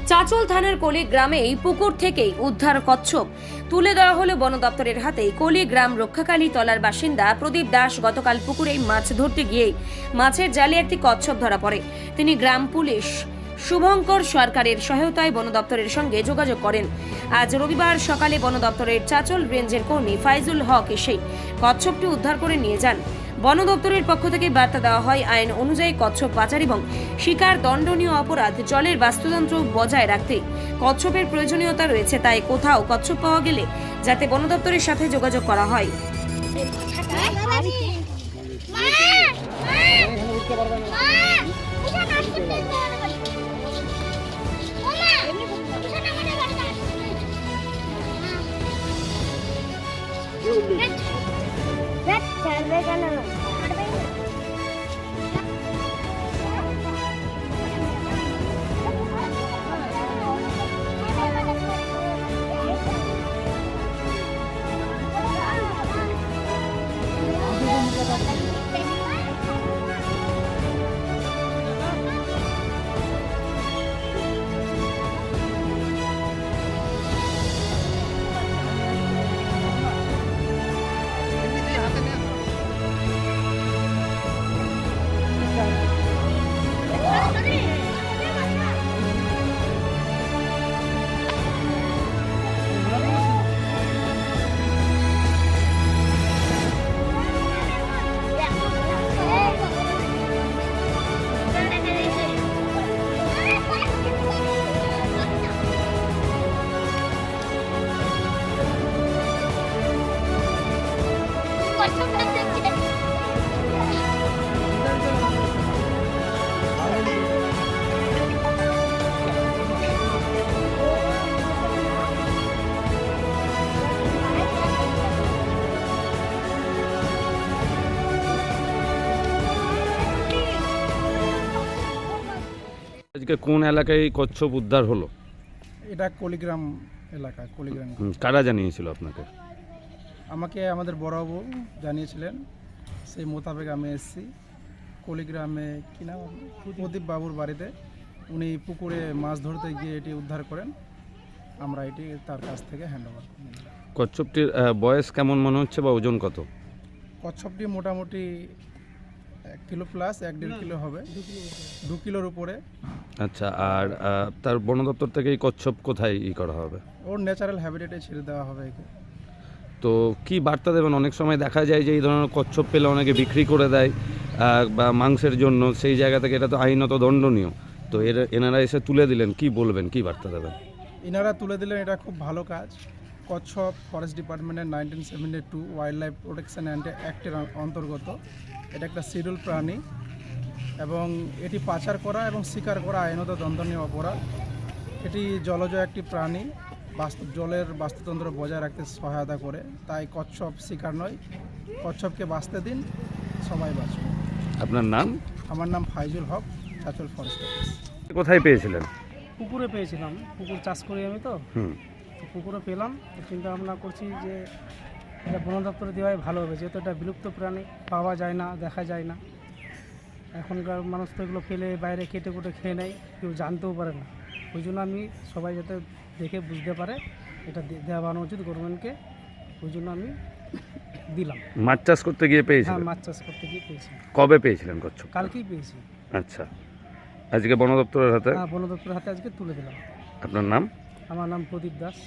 চাঁচল থানার কলি গ্রামে এই পুকুর থেকেই উদ্ধার কচ্ছপ তুলে দেওয়া হলো বন দপ্তরের হাতে। কলি গ্রাম রক্ষাকালী তলার বাসিন্দা প্রদীপ দাস গতকাল পুকুরে মাছ ধরতে গিয়ে মাছের জালে একটি কচ্ছপ ধরা পড়ে। তিনি গ্রাম পুলিশ শুভঙ্কর সরকারের সহায়তায় বন দপ্তরের সঙ্গে যোগাযোগ করেন। আজ রবিবার সকালে বন দপ্তরের চাঁচল রেঞ্জের কর্মী ফাইজুল হক এসে কচ্ছপটি উদ্ধার করে নিয়ে যান। বন দপ্তরের পক্ষ থেকে বার্তা দেওয়া হয়, আইন অনুযায়ী কচ্ছপ পাচার এবং শিকার দণ্ডনীয় অপরাধ। জলের বাস্তুতন্ত্র বজায় রাখতে কচ্ছপের প্রয়োজনীয়তা রয়েছে, তাই কোথাও কচ্ছপ পাওয়া গেলে যাতে বন দপ্তরের সাথে যোগাযোগ করা হয়। আজকে কোন এলাকায় কচ্ছপ উদ্ধার হলো? এটা কলিগ্রাম এলাকা। কলিগ্রাম কারা জানিয়েছিল আপনাকে? আমাকে আমাদের বড়বাবু জানিয়েছিলেন, সেই মোতাবেক আমি এসেছি। কলিগ্রামে কি নাম, প্রদীপ বাবুর বাড়িতে উনি পুকুরে মাছ ধরতে গিয়ে এটি উদ্ধার করেন। আমরা এটি তার কাছ থেকে হ্যান্ডওভার করি। কচ্ছপটির বয়স কেমন মনে হচ্ছে বা ওজন কত? কচ্ছপটি মোটামুটি 1 কিলো প্লাস, 1-1.5 কিলো হবে, 2 কিলোর উপরে। আচ্ছা, আর তার বন দপ্তর থেকে এই কচ্ছপ কোথায় করা হবে? ওর ন্যাচারাল হ্যাবিটেটে ছেড়ে দেওয়া হবে একে। তো কি বার্তা দেবেন? অনেক সময় দেখা যায় যে এই ধরনের কচ্ছপ পেলে অনেকে বিক্রি করে দেয় বা মাংসের জন্য, সেই জায়গা থেকে এটা তো আইনত দণ্ডনীয়। তো এনারা এসে তুলে দিলেন, কি বলবেন, কি বার্তা দেবেন? ইনারা তুলে দিলেন, এটা খুব ভালো কাজ। কচ্ছপ ফরেস্ট ডিপার্টমেন্টের 1972 ওয়াইল্ড লাইফ প্রোটেকশন অ্যাক্টের অন্তর্গত। এটা একটা শিডিউল প্রাণী এবং এটি পাচার করা এবং শিকার করা আইনত দণ্ডনীয় অপরাধ। এটি জলজ একটি প্রাণী, জলের বাস্তুতন্ত্র বজায় রাখতে সহায়তা করে। তাই কচ্ছপ শিকার নয়, কচ্ছপকে বাঁচতে দিন, সবাই বাঁচবে। আপনার নাম? আমার নাম ফাইজুল হক, চাঁচল ফরেস্ট অফিস। কোথায় পেয়েছিলেন? পুকুরে পেয়েছিলাম, পুকুর চাষ করি আমি তো পুকুরে পেলাম। চিন্তা ভাবনা করছি যে এটা বন দপ্তরে দেওয়াই ভালো হবে, যেহেতু এটা বিলুপ্ত প্রাণী, পাওয়া যায় না, দেখা যায় না। এখনকার মানুষ তো এগুলো ফেলে বাইরে কেটে কুটে খেয়ে নেয়, কেউ জানতেও পারে না। ওই জন্য আমি সবাই যাতে দেখে বুঝতে পারে এটা দেওয়ানো উচিত গভর্নমেন্টকে, ওই জন্য আমি দিলাম। মাছ চাষ করতে গিয়ে হ্যাঁ, পেয়েছিলেন? মাছ চাষ করতে গিয়ে পেয়েছি। কবে পেয়েছিলেন কচ্ছপ? কালকেই পেয়েছি। আচ্ছা, আজকে বন দপ্তরের হাতে? হ্যাঁ, বন দপ্তরের হাতে আজকে তুলে দিলাম। আপনার নাম? আমার নাম প্রদীপ দাস।